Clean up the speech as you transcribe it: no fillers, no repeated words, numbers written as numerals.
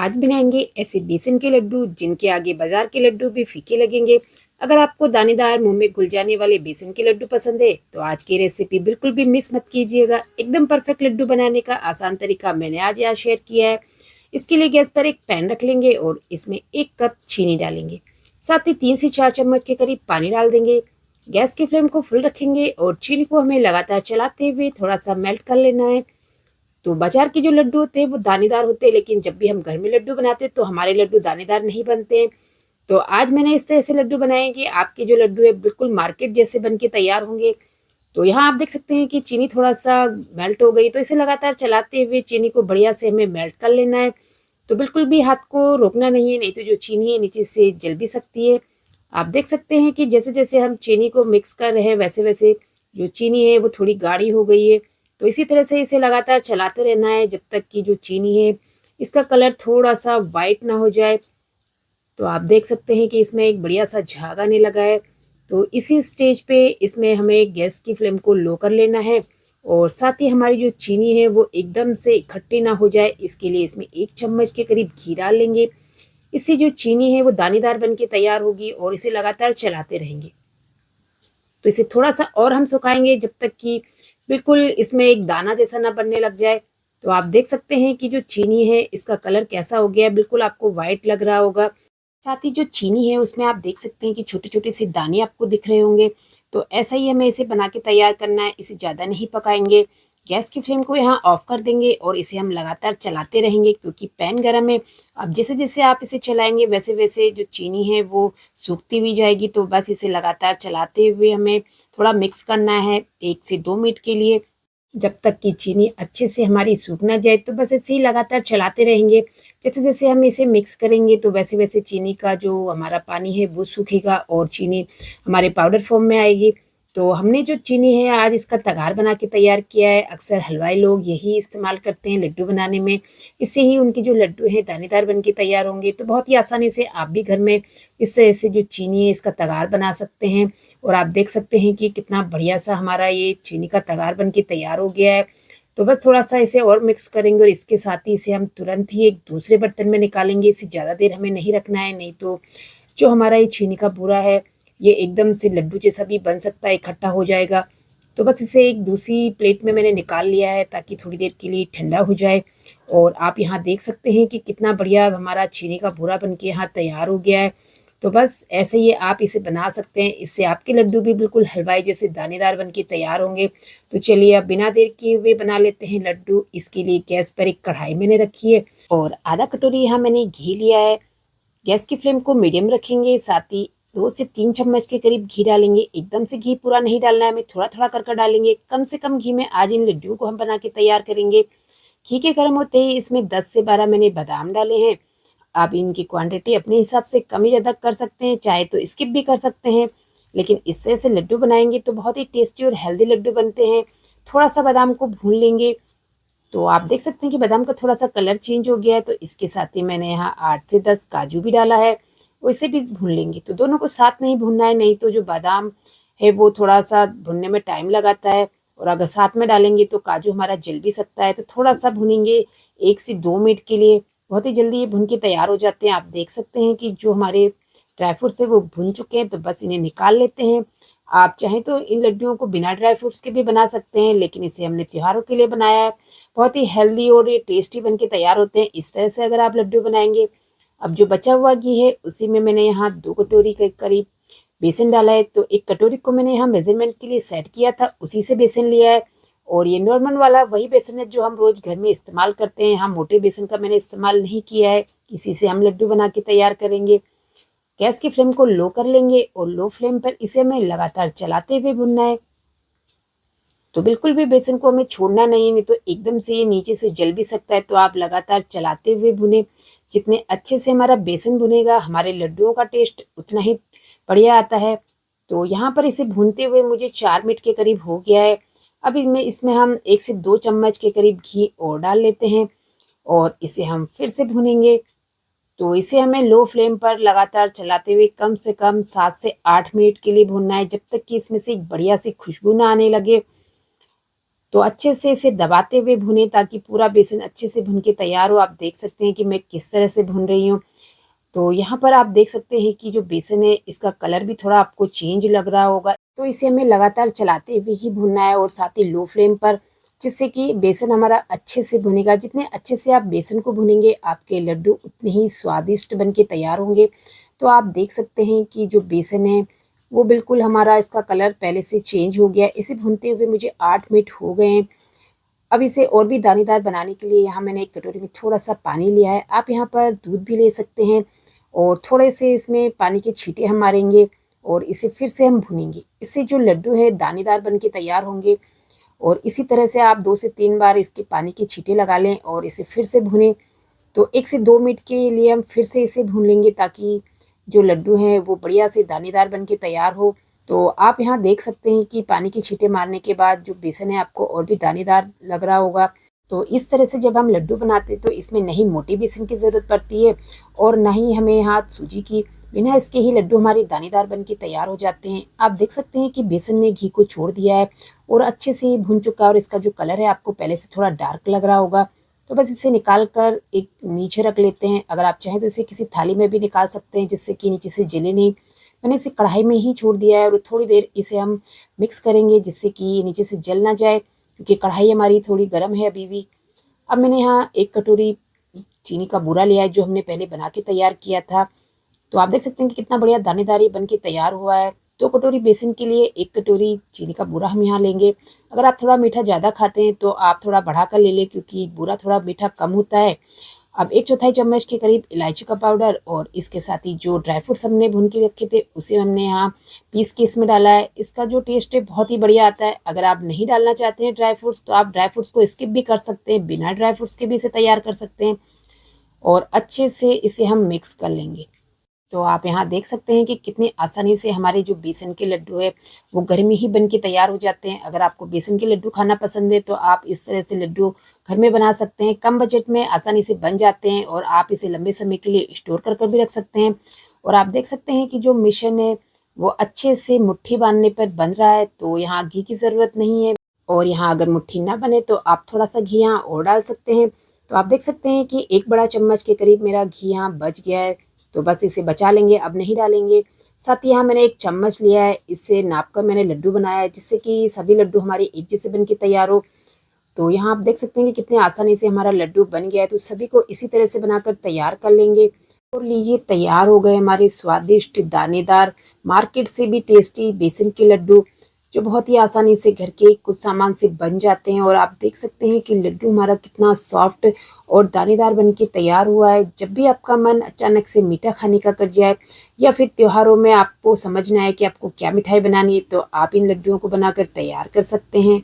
आज बनाएंगे ऐसे बेसन के लड्डू जिनके आगे बाजार के लड्डू भी फीके लगेंगे। अगर आपको दानेदार मुंह में घुल जाने वाले बेसन के लड्डू पसंद है तो आज की रेसिपी बिल्कुल भी मिस मत कीजिएगा। एकदम परफेक्ट लड्डू बनाने का आसान तरीका मैंने आज यहाँ शेयर किया है। इसके लिए गैस पर एक पैन रख लेंगे और इसमें 1 कप चीनी डालेंगे। साथ ही 3 से 4 चम्मच के करीब पानी डाल देंगे। गैस की फ्लेम को फुल रखेंगे और चीनी को हमें लगातार चलाते हुए थोड़ा सा मेल्ट कर लेना है। तो बाजार के जो लड्डू होते हैं वो दानेदार होते हैं, लेकिन जब भी हम घर में लड्डू बनाते हैं तो हमारे लड्डू दानेदार नहीं बनते हैं। तो आज मैंने इस तरह से लड्डू बनाए हैं कि आपके जो लड्डू है बिल्कुल मार्केट जैसे बन के तैयार होंगे। तो यहाँ आप देख सकते हैं कि चीनी थोड़ा सा मेल्ट हो गई, तो इसे लगातार चलाते हुए चीनी को बढ़िया से हमें मेल्ट कर लेना है। तो बिल्कुल भी हाथ को रोकना नहीं है, नहीं तो जो चीनी है नीचे से जल भी सकती है। आप देख सकते हैं कि जैसे जैसे हम चीनी को मिक्स कर रहे हैं वैसे वैसे जो चीनी है वो थोड़ी गाढ़ी हो गई है। तो इसी तरह से इसे लगातार चलाते रहना है जब तक कि जो चीनी है इसका कलर थोड़ा सा वाइट ना हो जाए। तो आप देख सकते हैं कि इसमें एक बढ़िया सा झाग आने लगा है। तो इसी स्टेज पे इसमें हमें गैस की फ्लेम को लो कर लेना है और साथ ही हमारी जो चीनी है वो एकदम से इकट्ठी ना हो जाए, इसके लिए इसमें 1 चम्मच के करीब घी डाल लेंगे। इससे जो चीनी है वो दानेदार बन के तैयार होगी और इसे लगातार चलाते रहेंगे। तो इसे थोड़ा सा और हम सुखाएंगे जब तक कि बिल्कुल इसमें एक दाना जैसा ना बनने लग जाए। तो आप देख सकते हैं कि जो चीनी है इसका कलर कैसा हो गया है, बिल्कुल आपको व्हाइट लग रहा होगा। साथ ही जो चीनी है उसमें आप देख सकते हैं कि छोटे छोटे से दाने आपको दिख रहे होंगे। तो ऐसा ही हमें इसे बना के तैयार करना है, इसे ज़्यादा नहीं पकाएंगे। गैस की फ्लेम को यहाँ ऑफ कर देंगे और इसे हम लगातार चलाते रहेंगे क्योंकि पैन गर्म है। अब जैसे जैसे आप इसे चलाएंगे वैसे वैसे जो चीनी है वो सूखती हुई जाएगी। तो बस इसे लगातार चलाते हुए हमें थोड़ा मिक्स करना है 1 से 2 मिनट के लिए, जब तक कि चीनी अच्छे से हमारी सूख ना जाए। तो बस ऐसे ही लगातार चलाते रहेंगे। जैसे जैसे हम इसे मिक्स करेंगे तो वैसे वैसे चीनी का जो हमारा पानी है वो सूखेगा और चीनी हमारे पाउडर फॉर्म में आएगी। तो हमने जो चीनी है आज इसका तगार बना के तैयार किया है। अक्सर हलवाई लोग यही इस्तेमाल करते हैं लड्डू बनाने में। इससे ही उनके जो लड्डू हैं दानेदार बन के तैयार होंगे। तो बहुत ही आसानी से आप भी घर में इस तरह से जो चीनी है इसका तगार बना सकते हैं। और आप देख सकते हैं कि कितना बढ़िया सा हमारा ये चीनी का तगार बन के तैयार हो गया है। तो बस थोड़ा-सा इसे और मिक्स करेंगे और इसके साथ ही इसे हम तुरंत ही एक दूसरे बर्तन में निकालेंगे। इसे ज़्यादा देर हमें नहीं रखना है, नहीं तो जो हमारा ये चीनी का बूरा है, ये एकदम से लड्डू जैसा भी बन सकता है, इकट्ठा हो जाएगा। तो बस इसे एक दूसरी प्लेट में मैंने निकाल लिया है ताकि थोड़ी देर के लिए ठंडा हो जाए। और आप यहाँ देख सकते हैं कि कितना बढ़िया हमारा चीनी का बूरा बन के यहाँ तैयार हो गया है। तो बस ऐसे ही आप इसे बना सकते हैं, इससे आपके लड्डू भी बिल्कुल हलवाई जैसे दानेदार बन के तैयार होंगे। तो चलिए अब बिना देर किए हुए बना लेते हैं लड्डू। इसके लिए गैस पर एक कढ़ाई मैंने रखी है और आधा कटोरी यहाँ मैंने घी लिया है। गैस की फ्लेम को मीडियम रखेंगे, साथ ही 2 से 3 चम्मच के करीब घी डालेंगे। एकदम से घी पूरा नहीं डालना है, हमें थोड़ा थोड़ा कर कर डालेंगे। कम से कम घी में आज इन लड्डुओं को हम बना के तैयार करेंगे। घी के गर्म होते ही इसमें 10 से 12 मैंने बादाम डाले हैं। आप इनकी क्वांटिटी अपने हिसाब से कम ही ज़्यादा कर सकते हैं, चाहे तो स्किप भी कर सकते हैं। लेकिन इससे ऐसे लड्डू बनाएंगे तो बहुत ही टेस्टी और हेल्दी लड्डू बनते हैं। थोड़ा सा बादाम को भून लेंगे। तो आप देख सकते हैं कि बादाम का थोड़ा सा कलर चेंज हो गया है। तो इसके साथ ही मैंने यहाँ 8 से 10 काजू भी डाला है, उसे भी भून लेंगे। तो दोनों को साथ नहीं भूनना है, नहीं तो जो बादाम है वो थोड़ा सा भुनने में टाइम लगाता है और अगर साथ में डालेंगे तो काजू हमारा जल भी सकता है। तो थोड़ा सा भुनेंगे 1 से 2 मिनट के लिए, बहुत ही जल्दी ये भुन के तैयार हो जाते हैं। आप देख सकते हैं कि जो हमारे ड्राई फ्रूट्स है वो भुन चुके हैं। तो बस इन्हें निकाल लेते हैं। आप चाहें तो इन लड्डुओं को बिना ड्राई फ्रूट्स के भी बना सकते हैं, लेकिन इसे हमने त्योहारों के लिए बनाया है। बहुत ही हेल्दी और ये टेस्टी बन के तैयार होते हैं। इस तरह से अगर आप लड्डू बनाएंगे। अब जो बचा हुआ घी है उसी में मैंने यहाँ 2 कटोरी के करीब बेसन डाला है। तो 1 कटोरी को मैंने यहाँ मेजरमेंट के लिए सेट किया था, उसी से बेसन लिया है। और ये नॉर्मल वाला वही बेसन है जो हम रोज़ घर में इस्तेमाल करते हैं। यहाँ मोटे बेसन का मैंने इस्तेमाल नहीं किया है, इसी से हम लड्डू बना के तैयार करेंगे। गैस की फ्लेम को लो कर लेंगे और लो फ्लेम पर इसे हमें लगातार चलाते हुए भुनना है। तो बिल्कुल भी बेसन को हमें छोड़ना नहीं है, नहीं तो एकदम से ये नीचे से जल भी सकता है। तो आप लगातार चलाते हुए भुने। जितने अच्छे से हमारा बेसन भुनेगा हमारे लड्डुओं का टेस्ट उतना ही बढ़िया आता है। तो यहाँ पर इसे भूनते हुए मुझे 4 मिनट के करीब हो गया है। अब इसमें इसमें हम 1 से 2 चम्मच के करीब घी और डाल लेते हैं और इसे हम फिर से भूनेंगे। तो इसे हमें लो फ्लेम पर लगातार चलाते हुए कम से कम 7 से 8 मिनट के लिए भूनना है, जब तक कि इसमें से एक बढ़िया सी खुशबू ना आने लगे। तो अच्छे से इसे दबाते हुए भुनें ताकि पूरा बेसन अच्छे से भुन के तैयार हो। आप देख सकते हैं कि मैं किस तरह से भून रही हूँ। तो यहाँ पर आप देख सकते हैं कि जो बेसन है इसका कलर भी थोड़ा आपको चेंज लग रहा होगा। तो इसे हमें लगातार चलाते हुए ही भूनना है और साथ ही लो फ्लेम पर, जिससे कि बेसन हमारा अच्छे से भुनेगा। जितने अच्छे से आप बेसन को भुनेंगे आपके लड्डू उतने ही स्वादिष्ट बन के तैयार होंगे। तो आप देख सकते हैं कि जो बेसन है वो बिल्कुल हमारा, इसका कलर पहले से चेंज हो गया है। इसे भूनते हुए मुझे 8 मिनट हो गए हैं। अब इसे और भी दानेदार बनाने के लिए यहाँ मैंने एक कटोरी में थोड़ा-सा पानी लिया है। आप यहाँ पर दूध भी ले सकते हैं और थोड़े से इसमें पानी के छींटे हम मारेंगे और इसे फिर से हम भूनेंगे। इससे जो लड्डू है दानेदार बन के तैयार होंगे। और इसी तरह से आप 2 से 3 बार इसके पानी के छींटे लगा लें और इसे फिर से भुनें। तो 1 से 2 मिनट के लिए हम फिर से इसे भून लेंगे ताकि जो लड्डू हैं वो बढ़िया से दानेदार बन के तैयार हो। तो आप यहाँ देख सकते हैं कि पानी के छींटे मारने के बाद जो बेसन है आपको और भी दानेदार लग रहा होगा। तो इस तरह से जब हम लड्डू बनाते हैं तो इसमें नहीं मोटी बेसन की ज़रूरत पड़ती है और ना ही हमें यहाँ सूजी की। बिना इसके ही लड्डू हमारे दानेदार बन के तैयार हो जाते हैं। आप देख सकते हैं कि बेसन ने घी को छोड़ दिया है और अच्छे से भुन चुका है और इसका जो कलर है आपको पहले से थोड़ा डार्क लग रहा होगा। तो बस इसे निकाल कर एक नीचे रख लेते हैं। अगर आप चाहें तो इसे किसी थाली में भी निकाल सकते हैं जिससे कि नीचे से जले नहीं। मैंने इसे कढ़ाई में ही छोड़ दिया है और थोड़ी देर इसे हम मिक्स करेंगे जिससे कि नीचे से जल ना जाए, क्योंकि कढ़ाई हमारी थोड़ी गर्म है अभी भी। अब मैंने यहाँ 1 कटोरी चीनी का बूरा लिया है जो हमने पहले बना के तैयार किया था। तो आप देख सकते हैं कि कितना बढ़िया दानेदार ये बन के तैयार हुआ है। 2 कटोरी बेसन के लिए 1 कटोरी चीनी का बूरा हम यहाँ लेंगे। अगर आप थोड़ा मीठा ज़्यादा खाते हैं तो आप थोड़ा बढ़ा कर ले लें, क्योंकि बूरा थोड़ा मीठा कम होता है। अब 1 चौथाई चम्मच के करीब इलायची का पाउडर और इसके साथ ही जो ड्राई फ्रूट्स हमने भून के रखे थे उसे हमने यहाँ पीस के इसमें डाला है। इसका जो टेस्ट है बहुत ही बढ़िया आता है। अगर आप नहीं डालना चाहते हैं ड्राई फ्रूट्स तो आप ड्राई फ्रूट्स को स्किप भी कर सकते हैं, बिना ड्राई फ्रूट्स के भी इसे तैयार कर सकते हैं और अच्छे से इसे हम मिक्स कर लेंगे। तो आप यहाँ देख सकते हैं कि कितनी आसानी से हमारे जो बेसन के लड्डू है वो घर में ही बन के तैयार हो जाते हैं। अगर आपको बेसन के लड्डू खाना पसंद है तो आप इस तरह से लड्डू घर में बना सकते हैं। कम बजट में आसानी से बन जाते हैं और आप इसे लंबे समय के लिए स्टोर कर भी रख सकते हैं। और आप देख सकते हैं कि जो मिश्रण है वो अच्छे से मुट्ठी बांधने पर बन रहा है, तो यहाँ घी की ज़रूरत नहीं है। और यहाँ अगर मुट्ठी ना बने तो आप थोड़ा सा घी यहाँ और डाल सकते हैं। तो आप देख सकते हैं कि 1 बड़ा चम्मच के करीब मेरा घी यहाँ बच गया है। तो बस इसे बचा लेंगे, अब नहीं डालेंगे। साथ ही यहाँ मैंने 1 चम्मच लिया है, इससे नाप कर मैंने लड्डू बनाया है जिससे कि सभी लड्डू हमारे एक जैसे बन के तैयार हो। तो यहाँ आप देख सकते हैं कि कितनी आसानी से हमारा लड्डू बन गया है। तो सभी को इसी तरह से बनाकर तैयार कर लेंगे। और लीजिए तैयार हो गए हमारे स्वादिष्ट दानेदार मार्केट से भी टेस्टी बेसन के लड्डू, जो बहुत ही आसानी से घर के कुछ सामान से बन जाते हैं। और आप देख सकते हैं कि लड्डू हमारा कितना सॉफ्ट और दानेदार बन के तैयार हुआ है। जब भी आपका मन अचानक से मीठा खाने का कर जाए या फिर त्योहारों में आपको समझना है कि आपको क्या मिठाई बनानी है, तो आप इन लड्डुओं को बनाकर तैयार कर सकते हैं।